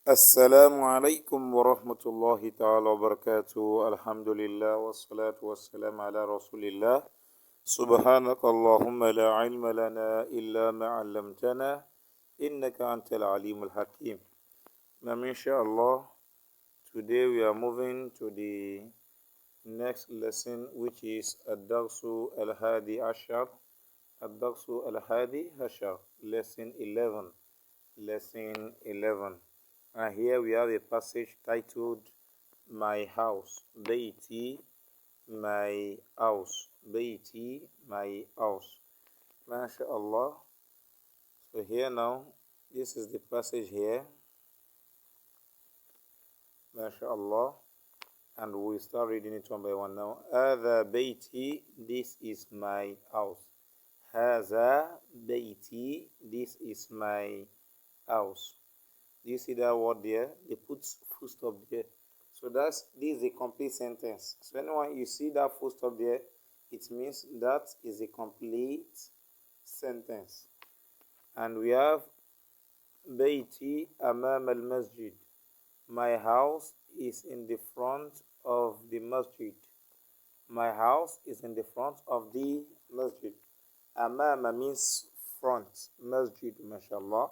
السلام عليكم ورحمة الله تعالى وبركاته. الحمد لله والصلاة والسلام على رسول الله. سبحانك اللهم لا علم لنا إلا ما علمتنا إنك أنت العليم الحكيم. Now inshallah, today we are moving to the next lesson, which is Ad-Darsu Al-Hadi Ashar. Ad-Darsu Al-Hadi Ashar, lesson 11. Lesson 11. And here we have a passage titled My House. Baiti, my house. Baiti, my house. MashaAllah. So here now, this is the passage here. MashaAllah. And we start reading it one by one now. Hadha baiti, this is my house. Hadha baiti, this is my house. Do you see that word there? They put full stop there. So this is a complete sentence. So anyone you see that full stop there, it means that is a complete sentence. And we have Baiti Amam al Masjid. My house is in the front of the masjid. My house is in the front of the masjid. Amama means front. Masjid, mashallah.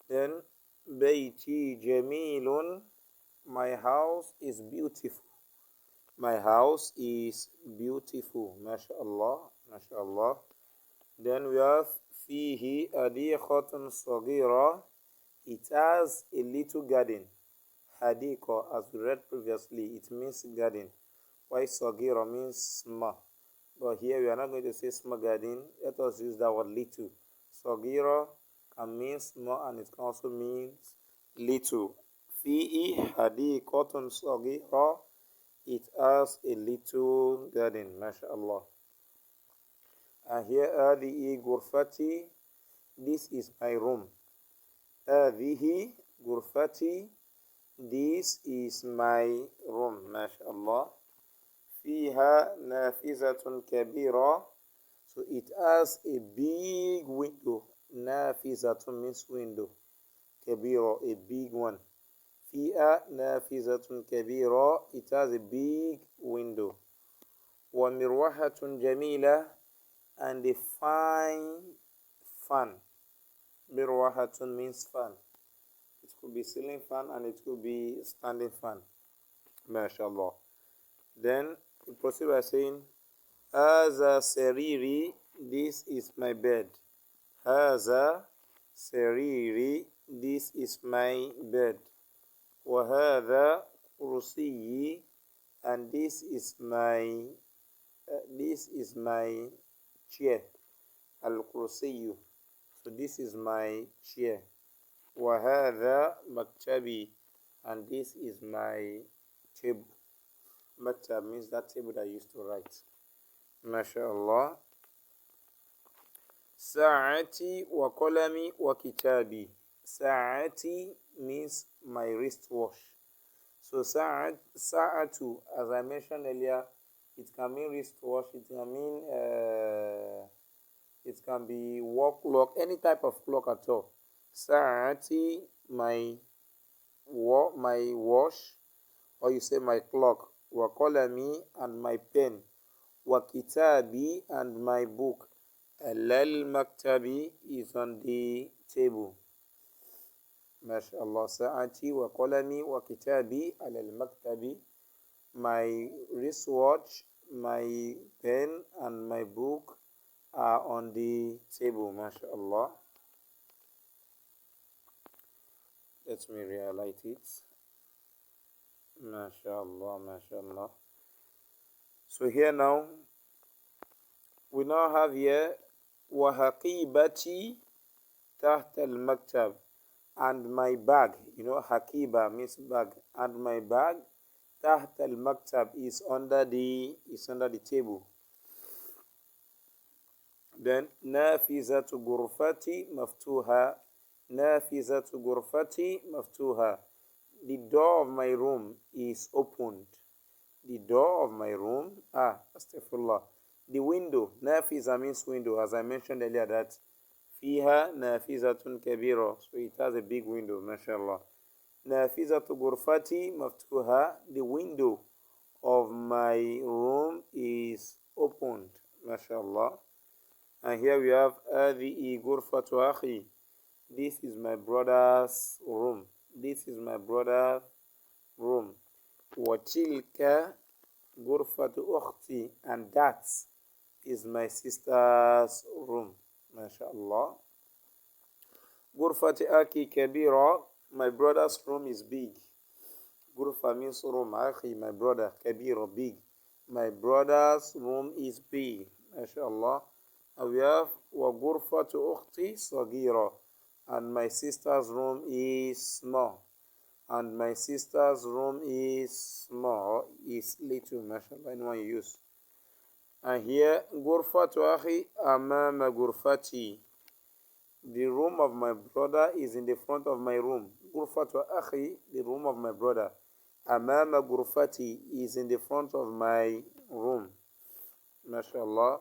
Then Baiti Jamilun, my house is beautiful. My house is beautiful. MashaAllah, MashaAllah. Then we have Fihi Adiqatun Sagira. It has a little garden. Hadiqa, as we read previously, it means garden. Why Sagira means small. But here we are not going to say small garden. Let us use that word little. Sagira can mean small and it can also mean little. Fi'i hadiqatun saghira. It has a little garden, mashallah. And here hadhihi ghurfati. This is my room. Hadhihi ghurfati. This is my room, mashallah. Fiha nafizatun kabira. So it has a big window. Nafizatun means window. Kabira, a big one. Fi'a nafizatun kabira. It has a big window. Wa mirwahatun jamila. And a fine fan. Mirwahatun means fan. It could be ceiling fan and it could be standing fan. MashaAllah. Then we proceed by saying, Haza seriri. This is my bed. Haza seriri. This is my bed. وهذا كرسيي. And this is my chair. Al-kursiyu. So this is my chair. وهذا maktabi. And this is my table. Maktab means that table that I used to write. MashaAllah. Sa'ati wa qalami wa kitabi. Sa'ati means my wristwatch. So sa'atu, as I mentioned earlier, it can mean wristwatch, it can be wall clock, any type of clock at all. Sa'ati, my watch, or you say my clock. Wa qalami, and my pen. Wa kitabi, and my book. Al maktabi is on the table. MashaAllah. Sa'ati wa qalami wa kitabi ala al-maktabi. My wristwatch, my pen, and my book are on the table. MashaAllah. Let me highlight it. MashaAllah, MashaAllah. So here now, we now have here وَحَقِيبَتِي تَحْتَ الْمَكْتَبِ. And my bag, hakiba means bag, and my bag تحت المكتب is under the table. Then نافذة غرفتي مفتوحة. نافذة غرفتي مفتوحة. The door of my room is opened. The door of my room, astaghfirullah. The window, nafiza means window, as I mentioned earlier that fiha nafizatun kabira. So it has a big window, mashallah. نافذة غرفتي مفتوحة. The window of my room is opened. MashaAllah. And here we have هذه غرفة أخي. This is my brother's room. This is my brother's room. وتلك غرفة أختي. And that is my sister's room. MashaAllah. غرفة أخي كبيرة. My brother's room is big. Gurfa means room. Akhi, my brother. Kabir, big. My brother's room is big. MashaAllah. And we have wa gurfa to ukhti sagira. And my sister's room is small. And my sister's room is small. Is little. MashaAllah. Anyone you use. And here, gurfa to akhi amama gurfati. The room of my brother is in the front of my room. Gurfatu akhi, the room of my brother. Amama gurfati is in the front of my room. MashaAllah.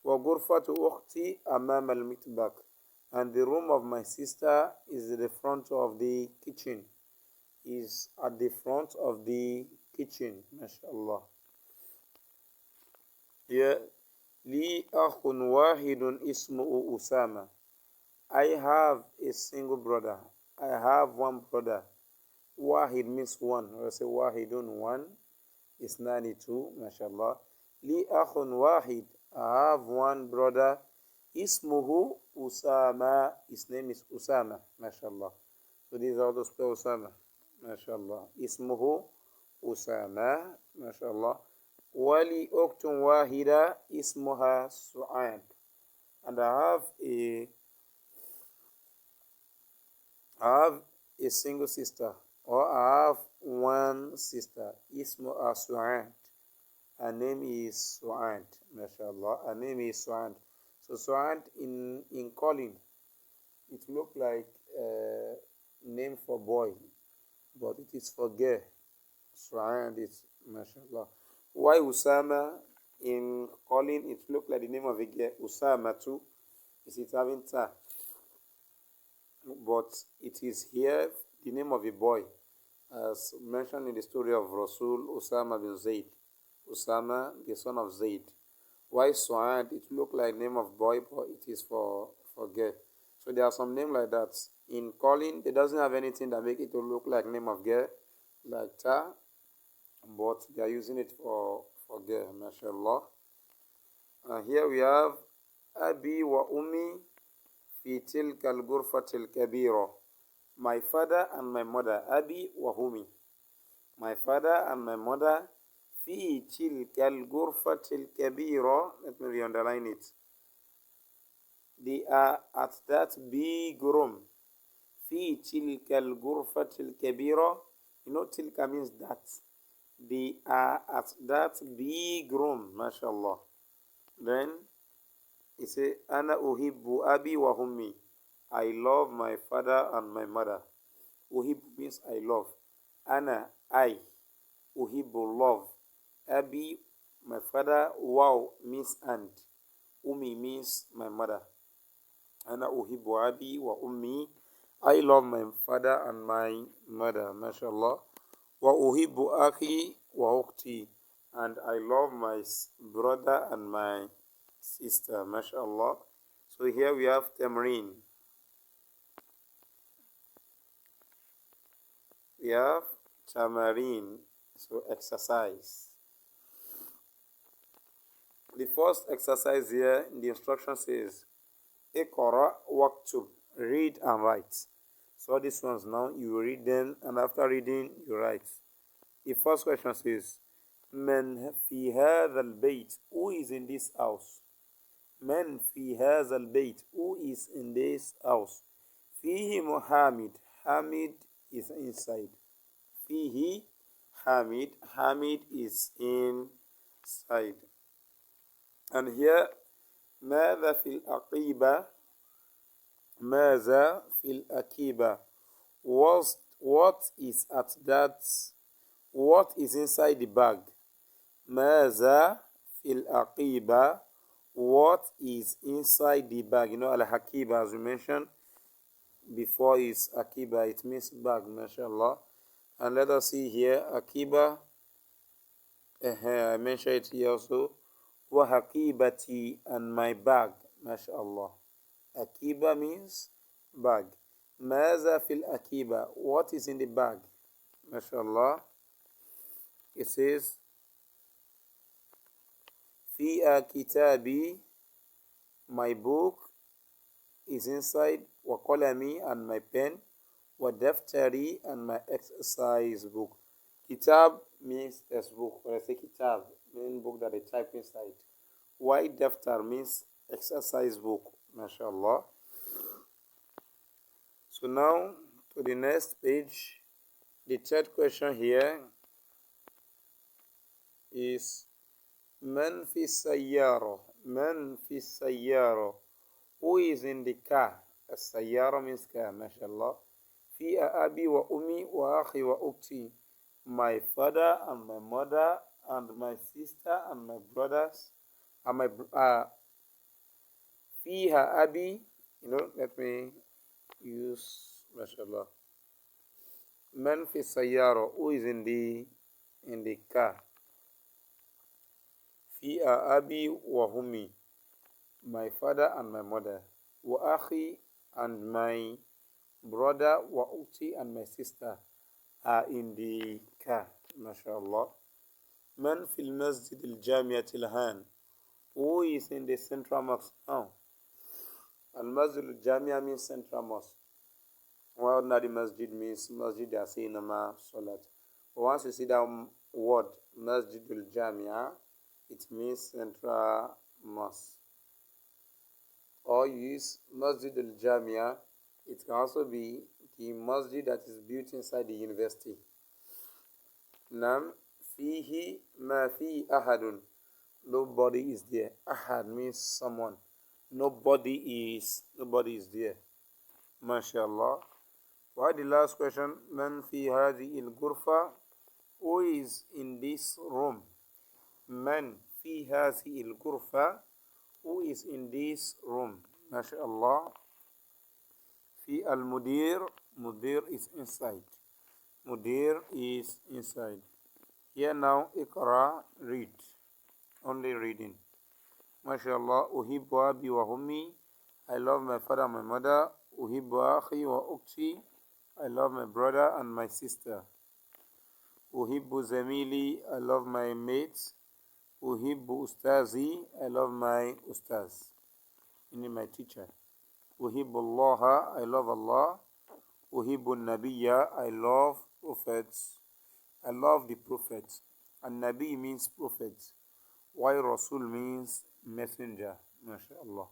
Wa gurfatu ukhti amama al-mitbak. And the room of my sister is in the front of the kitchen. Is at the front of the kitchen. MashaAllah. Yeah. Li akhun wahidun ismu'u Usama. I have a single brother. I have one brother. Wahid means one. I say wahidun, one. Is 92, mashallah. Li akhun wahid. I have one brother. Ismuhu Usama. His name is Usama, mashallah. So these are those spell Usama, mashallah. Ismuhu Usama, mashallah. Wali uktun wahida. Ismuha Su'ad. And I have a single sister, or I have one sister. Ismu Su'ad. Her name is Su'ad. MashaAllah. Her name is Su'ad. So Su'ad in calling, it look like a name for boy, but it is for girl. Su'ad is MashaAllah. Why Usama in calling, it look like the name of a girl. Usama too. Is it having ta? But it is here the name of a boy, as mentioned in the story of Rasul Usama bin Zayd. Usama, the son of Zayd. Why Su'ad? It look like name of boy, but it is for girl. So there are some names like that. In calling, it doesn't have anything that make it to look like name of girl, like ta, but they are using it for girl. MashaAllah. And here we have Abi wa Ummi fi tilka al-ghurfati al-kabira. My father and my mother. Abi wa Ummi. My father and my mother. Fi tilka al-ghurfati al-kabira. Let me re-underline it. They are at that big room. Fi tilka al-ghurfati al-kabira. You know, tilka means that. They are at that big room. MashaAllah. Then he said, Ana uhibbu abi wa ummi. I love my father and my mother. Uhibbu means I love. Ana, I. Uhibbu, love. Abi, my father. Wow means and. Ummi means my mother. Ana uhibbu abi wa ummi. I love my father and my mother. MashaAllah. Wa uhibbu akhi wa ukhti. And I love my brother and my sister. MashaAllah. So here we have Tamreen. We have Tamareen. So exercise. The first exercise here in the instruction says, Iqra waktub. Read and write. So these ones now, you read them, and after reading, you write. The first question says, Man fi hadha al-bayt. Who is in this house? Man fi hadha al-bayt. Who is in this house? Fihi Muhammad. Hamid is inside. Fihi Hamid. Hamid is inside. And here, ماذا في الأقيبة? ماذا في الأكيبة? What is at that? What is inside the bag? ماذا في الأقيبة? What is inside the bag? You know, al-hakiba, as we mentioned, before is akiba. It means bag, mashallah. And let us see here, akiba. I mentioned it here also. Wa hakibati, and my bag, mashallah. Akiba means bag. Maza fil akiba. What is in the bag? MashaAllah. It says, Fi'a kitabi, my book is inside, wa qalami, and my pen, wa daftari, and my exercise book. Kitab means textbook. When I say kitab, means book that I type inside. Why daftar means exercise book. MashaAllah. So now to the next page. The third question here is Man fi sayyara. Man fi sayyara. Who is in the car? Sayyara means car, mashallah. Fi abi wa ummi wa akhi wa ukti. My father and my mother and my sister and my brothers and my fiha abi. Let me use mashallah. Man fi sayyara. Who is in the car? Fi'a abi wa hummi, my father and my mother. Wa akhi, and my brother. Wa ukti, and my sister are in the car. MashaAllah. Man fil masjid al-jamiat al-han. Who is in the central mosque now? Al-masjid al-jamia means central mosque. While ordinary masjid means masjid yasinama salat. Once you see that word, masjid al-jamia, it means central mosque. Or you use Masjid al-Jamia, it can also be the masjid that is built inside the university. Nam fihi ma fi ahadun. Nobody is there. Ahad means someone. Nobody is there. MashaAllah. Why the last question? Man fi hadi il-ghurfa. Who is in this room? Man fi hazi il-ghurfa. Who is in this room? MashaAllah. Fi al-mudir. Mudir is inside. Mudir is inside. Here now, Iqra, read. Only reading. MashaAllah. Uhibbu abi wa hummi. I love my father and my mother. Uhibbu akhi wa ukti. I love my brother and my sister. Uhibbu zamili. I love my mates. Uhibbu ustazi. I love my ustaz, meaning my teacher. Uhibbu Allah. I love Allah. Uhibbu Nabiya. I love prophets. I love the prophets. And Nabi means prophet. Why Rasul means messenger. MashaAllah.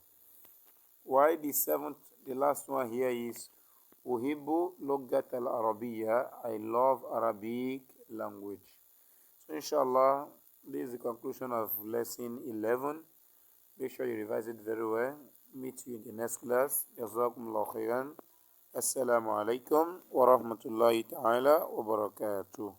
Why the last one here is Uhibbu Lugat al-Arabiya. I love Arabic language. So inshallah, this is the conclusion of lesson 11. Make sure you revise it very well. Meet you in the next class. Jazakumullah khairan. Assalamu alaikum wa rahmatullahi ta'ala wa barakatuh.